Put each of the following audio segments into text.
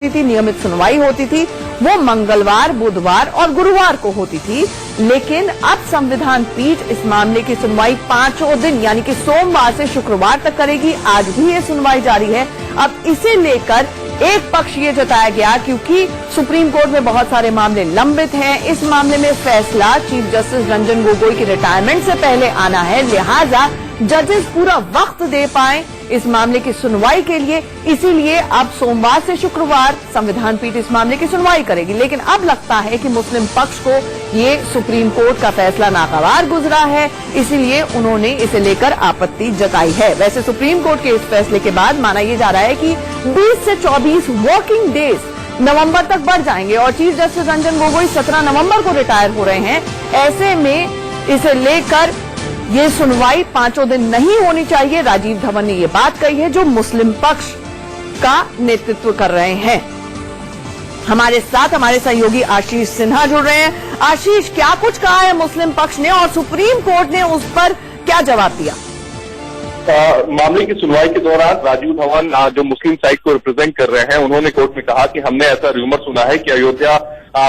थी, नियमित सुनवाई होती थी, वो मंगलवार, बुधवार और गुरुवार को होती थी। लेकिन अब संविधान पीठ इस मामले की सुनवाई 5 दिन यानी कि सोमवार से शुक्रवार तक करेगी। आज भी ये सुनवाई जारी है। अब इसे लेकर एक पक्ष ये जताया गया क्योंकि सुप्रीम कोर्ट में बहुत सारे मामले लंबित हैं, इस मामले में फैसला चीफ जस्टिस रंजन गोगोई की रिटायरमेंट से पहले आना है, लिहाजा जजेस पूरा वक्त दे पाएं इस मामले की सुनवाई के लिए, इसीलिए अब सोमवार से शुक्रवार संविधान पीठ इस मामले की सुनवाई करेगी। लेकिन अब लगता है कि मुस्लिम पक्ष को ये सुप्रीम कोर्ट का फैसला नागवार गुजरा है, इसीलिए उन्होंने इसे लेकर आपत्ति जताई है। वैसे सुप्रीम कोर्ट के इस फैसले के बाद माना यह जा रहा है कि 20 से 24 वर्किंग डेज नवंबर तक बढ़ जाएंगे और चीफ जस्टिस रंजन गोगोई 17 नवंबर को रिटायर हो रहे हैं। ऐसे में इसे लेकर ये सुनवाई 5 दिन नहीं होनी चाहिए। राजीव धवन ने ये बात कही है जो मुस्लिम पक्ष का नेतृत्व कर रहे हैं। हमारे साथ हमारे सहयोगी आशीष सिन्हा जुड़ रहे हैं। आशीष, क्या कुछ कहा है मुस्लिम पक्ष ने और सुप्रीम कोर्ट ने उस पर क्या जवाब दिया? मामले की सुनवाई के दौरान राजीव धवन जो मुस्लिम साइड को रिप्रेजेंट कर रहे हैं, उन्होंने कोर्ट में कहा कि हमने ऐसा र्यूमर सुना है कि अयोध्या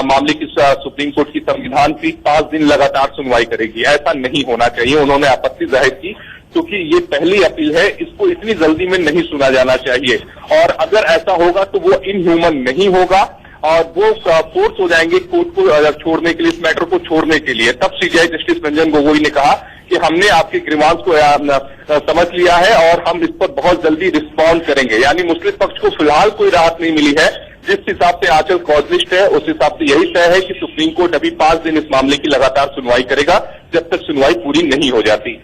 मामले की सुप्रीम कोर्ट की संविधान पीठ 5 दिन लगातार सुनवाई करेगी। ऐसा नहीं होना चाहिए। उन्होंने आपत्ति जाहिर की क्योंकि ये पहली अपील है, इसको इतनी जल्दी में नहीं सुना जाना चाहिए और अगर ऐसा होगा तो वो इनह्यूमन नहीं होगा और वो फोर्स हो जाएंगे कोर्ट को छोड़ने के लिए, इस मैटर को छोड़ने के लिए। तब सीजेआई जस्टिस रंजन गोगोई ने कहा कि हमने आपके ग्रीवांस को समझ लिया है और हम इस पर बहुत जल्दी रिस्पॉन्ड करेंगे। यानी मुस्लिम पक्ष को फिलहाल कोई राहत नहीं मिली है। जिस हिसाब से आंचल कॉज लिस्ट है उस हिसाब से यही तय है कि सुप्रीम कोर्ट अभी 5 दिन इस मामले की लगातार सुनवाई करेगा जब तक सुनवाई पूरी नहीं हो जाती।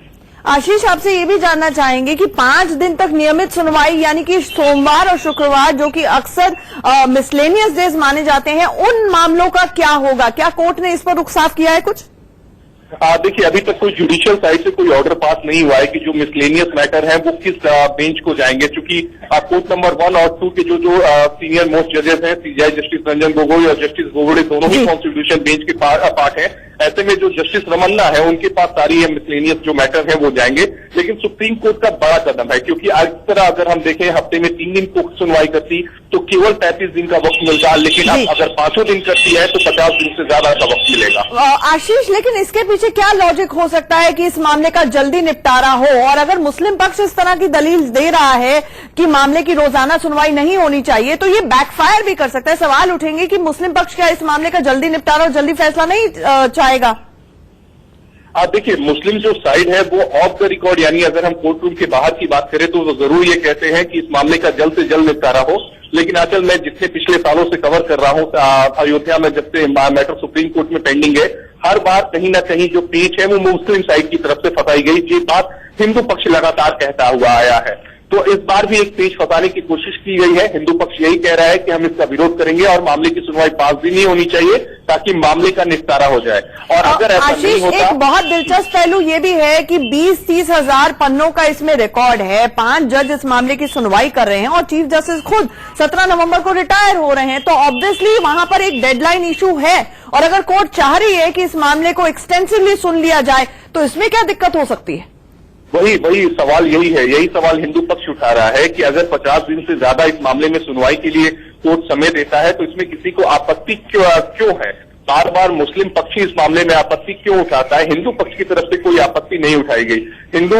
आशीष, आपसे ये भी जानना चाहेंगे कि 5 दिन तक नियमित सुनवाई यानी कि सोमवार और शुक्रवार जो कि अक्सर मिसलेनियस डेज माने जाते हैं, उन मामलों का क्या होगा? क्या कोर्ट ने इस पर रुख साफ किया है कुछ? देखिए, अभी तक कोई जुडिशियल साइड से कोई ऑर्डर पास नहीं हुआ है कि जो मिसलेनियस मैटर है वो किस बेंच को जाएंगे, क्योंकि कोर्ट नंबर 1 और 2 के जो सीनियर मोस्ट जजेस हैं, सीजेआई जस्टिस रंजन गोगोई और जस्टिस गोगोई दोनों ही कॉन्स्टिट्यूशन बेंच के पार्ट हैं। ऐसे में जो जस्टिस रमन्ना है उनके पास सारी मिसलेनियस जो मैटर है वो जाएंगे। लेकिन सुप्रीम कोर्ट का बड़ा कदम है क्योंकि आज तरह अगर हम देखें हफ्ते में 3 दिन को सुनवाई करती तो केवल 35 दिन का वक्त मिलता, लेकिन अब अगर 5 दिन करती है तो 50 दिन से ज्यादा का वक्त मिलेगा। आशीष, लेकिन इसके पीछे क्या लॉजिक हो सकता है कि इस मामले का जल्दी निपटारा हो? और अगर मुस्लिम पक्ष इस तरह की दलील दे रहा है कि मामले की रोजाना सुनवाई नहीं होनी चाहिए तो ये बैकफायर भी कर सकता है। सवाल उठेंगे कि मुस्लिम पक्ष क्या इस मामले का जल्दी निपटारा और जल्दी फैसला नहीं चाहेगा? देखिए, मुस्लिम जो साइड है वो ऑफ द रिकॉर्ड यानी अगर हम कोर्ट रूम के बाहर की बात करें तो वो जरूर ये कहते हैं कि इस मामले का जल्द से जल्द निपटारा हो। लेकिन आजकल मैं जितने पिछले सालों से कवर कर रहा हूं अयोध्या में, जब से मैटर सुप्रीम कोर्ट में पेंडिंग है, हर बार कहीं ना कहीं जो पेच है वो मुस्लिम साइड की तरफ से फंसाई गई। ये बात हिंदू पक्ष लगातार कहता हुआ आया है। तो इस बार भी एक पेच फंसाने की कोशिश की गई है। हिंदू पक्ष यही कह रहा है कि हम इसका विरोध करेंगे और मामले की सुनवाई 5 दिन ही होनी चाहिए ताकि मामले का निपटारा हो जाए। और अगर ऐसा नहीं होता, एक बहुत दिलचस्प पहलू ये भी है कि 20-30 हजार पन्नों का इसमें रिकॉर्ड है। 5 जज इस मामले की सुनवाई कर रहे हैं और चीफ जस्टिस खुद 17 नवंबर को रिटायर हो रहे हैं, तो ऑब्वियसली वहां पर एक डेडलाइन इशू है। और अगर कोर्ट चाह रही है कि इस मामले को एक्सटेंसिवली सुन लिया जाए तो इसमें क्या दिक्कत हो सकती है? वही सवाल यही है। यही सवाल हिंदू पक्ष उठा रहा है कि अगर 50 दिन से ज्यादा इस मामले में सुनवाई के लिए कोर्ट समय देता है तो इसमें किसी को आपत्ति क्यों है? बार बार मुस्लिम पक्षी इस मामले में आपत्ति क्यों उठाता है? हिंदू पक्ष की तरफ से कोई आपत्ति नहीं उठाई गई। हिंदू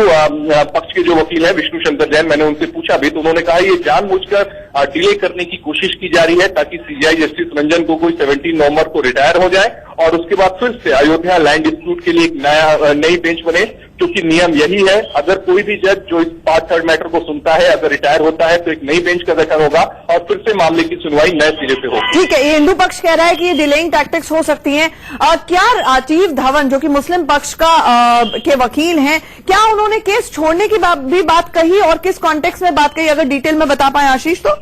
पक्ष के जो वकील हैं विष्णु शंकर जैन, मैंने उनसे पूछा भी तो उन्होंने कहा ये जानबूझकर डिले करने की कोशिश की जा रही है ताकि सीजेआई जस्टिस रंजन गोगोई 17 नवंबर को रिटायर हो जाए और उसके बाद फिर से अयोध्या लैंड डिस्प्यूट के लिए एक नई बेंच बने, क्योंकि नियम यही है अगर कोई भी जज जो इस पार्ट 3 मैटर को सुनता है अगर रिटायर होता है तो एक नई बेंच का गठन होगा और फिर से मामले की सुनवाई नए सिरे से होगी। ठीक है, ये हिंदू पक्ष कह रहा है कि ये डिलेइंग टैक्टिक्स हो सकती हैं। क्या चीफ धवन जो कि मुस्लिम पक्ष के वकील हैं, क्या उन्होंने केस छोड़ने की भी बात कही और किस कॉन्टेक्स्ट में बात कही? अगर डिटेल में बता पाए आशीष तो।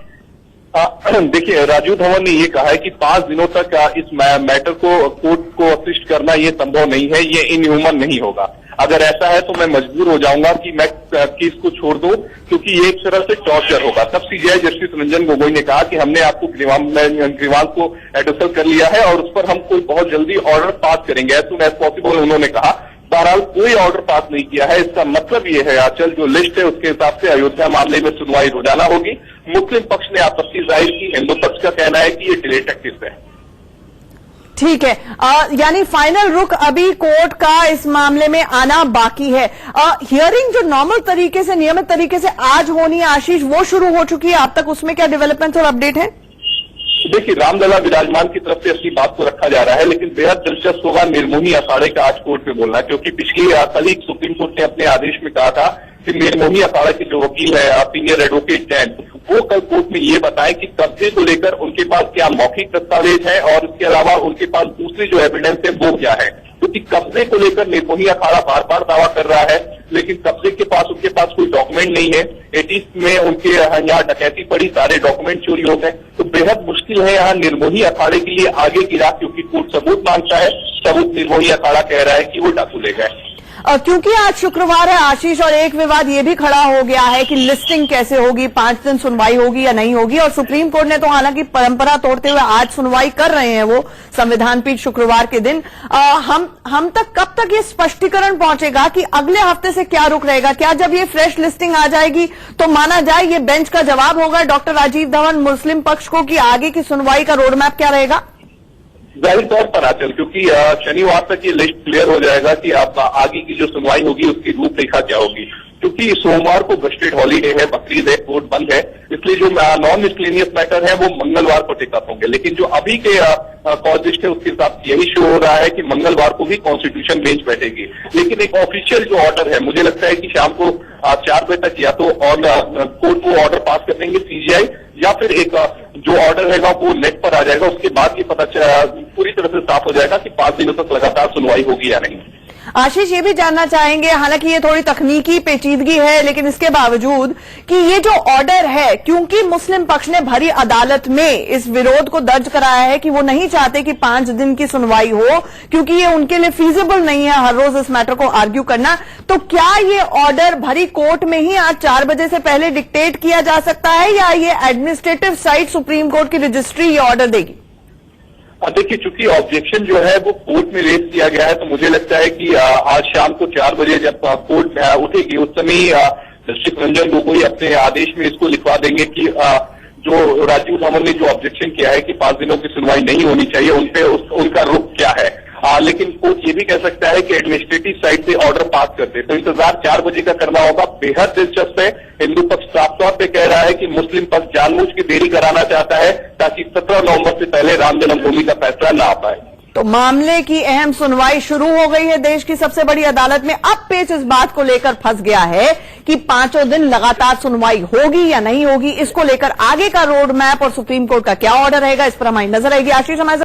देखिए, राजीव धवन ने ये कहा है कि 5 दिनों तक इस मैटर को कोर्ट को असिस्ट करना ये संभव नहीं है, ये इनह्यूमन नहीं होगा। अगर ऐसा है तो मैं मजबूर हो जाऊंगा कि मैं केस को छोड़ दूं क्योंकि ये एक तरह से टॉर्चर होगा। तब सीजेआई जस्टिस रंजन गोगोई ने कहा कि हमने आपको ग्रीवांस को एडोसल कर लिया है और उस पर हम कोई बहुत जल्दी ऑर्डर पास करेंगे एज सून एज पॉसिबल। उन्होंने कहा बहरहाल कोई ऑर्डर पास नहीं किया है। इसका मतलब ये है आंचल, जो लिस्ट है उसके हिसाब से अयोध्या मामले में सुनवाई रोजाना होगी। मुस्लिम पक्ष ने आपत्ति जाहिर की, हिंदू पक्ष का कहना है कि ये डिले टैक्टिक्स है। ठीक है, यानी फाइनल रुख अभी कोर्ट का इस मामले में आना बाकी है। हियरिंग जो नॉर्मल तरीके से, नियमित तरीके से आज होनी है आशीष, वो शुरू हो चुकी है। अब तक उसमें क्या डेवलपमेंट और अपडेट है? देखिए, रामलला विराजमान की तरफ से अपनी बात को रखा जा रहा है, लेकिन बेहद दिलचस्प होगा निर्मोही अखाड़े का आज कोर्ट में बोलना, क्योंकि पिछली कल ही सुप्रीम कोर्ट ने अपने आदेश में कहा था कि निर्मोही अखाड़ा के जो वकील है सीनियर एडवोकेट जैन, वो कल कोर्ट में ये बताएं कि कब्जे को लेकर उनके पास क्या मौखिक दस्तावेज है और इसके अलावा उनके पास दूसरी जो एविडेंस है वो क्या है। क्योंकि कब्जे को लेकर निर्मोही अखाड़ा बार बार दावा कर रहा है, लेकिन कब्जे के पास उनके पास कोई डॉक्यूमेंट नहीं है। 80 में उनके यहाँ डकैती पड़ी, सारे डॉक्यूमेंट चोरी हो गए। तो बेहद मुश्किल है यहाँ निर्मोही अखाड़े के लिए आगे की राह, क्योंकि कोर्ट सबूत मांगता है, सबूत निर्मोही अखाड़ा कह रहा है कि वो डाकू ले गए। क्योंकि आज शुक्रवार है आशीष, और एक विवाद ये भी खड़ा हो गया है कि लिस्टिंग कैसे होगी, 5 दिन सुनवाई होगी या नहीं होगी। और सुप्रीम कोर्ट ने तो हालांकि परंपरा तोड़ते हुए आज सुनवाई कर रहे हैं वो संविधान पीठ शुक्रवार के दिन। हम तक कब तक ये स्पष्टीकरण पहुंचेगा कि अगले हफ्ते से क्या रुख रहेगा? क्या जब ये फ्रेश लिस्टिंग आ जाएगी तो माना जाए ये बेंच का जवाब होगा डॉक्टर राजीव धवन मुस्लिम पक्ष को कि आगे की सुनवाई का रोडमैप क्या रहेगा? जाहिर तौर पर आंचल, क्योंकि शनिवार तक ये लिस्ट क्लियर हो जाएगा कि आप आगे की जो सुनवाई होगी उसकी रूपरेखा क्या होगी। क्योंकि सोमवार को गस्टेड हॉलीडे है, बकरीद है, कोर्ट बंद है, इसलिए जो नॉन मिसलेनियस मैटर है वो मंगलवार को टेक अप होंगे। लेकिन जो अभी के कॉल लिस्ट है उसके हिसाब से यही शो हो रहा है कि मंगलवार को भी कॉन्स्टिट्यूशन बेंच बैठेगी। लेकिन एक ऑफिशियल जो ऑर्डर है, मुझे लगता है कि शाम को 4 बजे तक या तो कोर्ट को ऑर्डर पास कर देंगे सीजीआई, या फिर एक जो ऑर्डर रहेगा वो नेट पर आ जाएगा। उसके बाद ये पता पूरी तरह से साफ हो जाएगा कि 5 दिनों तक लगातार सुनवाई होगी या नहीं। आशीष, ये भी जानना चाहेंगे, हालांकि ये थोड़ी तकनीकी पेचीदगी है, लेकिन इसके बावजूद कि ये जो ऑर्डर है, क्योंकि मुस्लिम पक्ष ने भरी अदालत में इस विरोध को दर्ज कराया है कि वो नहीं चाहते कि 5 दिन की सुनवाई हो, क्योंकि ये उनके लिए फीजिबल नहीं है हर रोज इस मैटर को आर्ग्यू करना। तो क्या ये ऑर्डर भरी कोर्ट में ही आज 4 बजे से पहले डिक्टेट किया जा सकता है, या ये एडमिनिस्ट्रेटिव साइट सुप्रीम कोर्ट की रजिस्ट्री ये ऑर्डर देगी? देखिए, चूंकि ऑब्जेक्शन जो है वो कोर्ट में रेज किया गया है, तो मुझे लगता है कि आज शाम को 4 बजे जब कोर्ट उठेगी उस समय जस्टिस रंजन गोगोई अपने आदेश में इसको लिखवा देंगे कि जो राजीव धवन ने जो ऑब्जेक्शन किया है कि 5 दिनों की सुनवाई नहीं होनी चाहिए, उनपे उनका रुख क्या है। लेकिन कोर्ट ये भी कह सकता है कि एडमिनिस्ट्रेटिव साइड से ऑर्डर पास कर दे। तो इंतजार 4 बजे का करना होगा। बेहद दिलचस्प है, हिंदू पक्ष साफ तौर पे कह रहा है कि मुस्लिम पक्ष जानबूझ के देरी कराना चाहता है ताकि 17 नवंबर से पहले राम जन्मभूमि का फैसला ना आ पाए। तो मामले की अहम सुनवाई शुरू हो गई है देश की सबसे बड़ी अदालत में। अब पेच इस बात को लेकर फंस गया है कि 5 दिन लगातार सुनवाई होगी या नहीं होगी। इसको लेकर आगे का रोड मैप और सुप्रीम कोर्ट का क्या ऑर्डर रहेगा, इस पर हमारी नजर रहेगी। आशीष, हमारे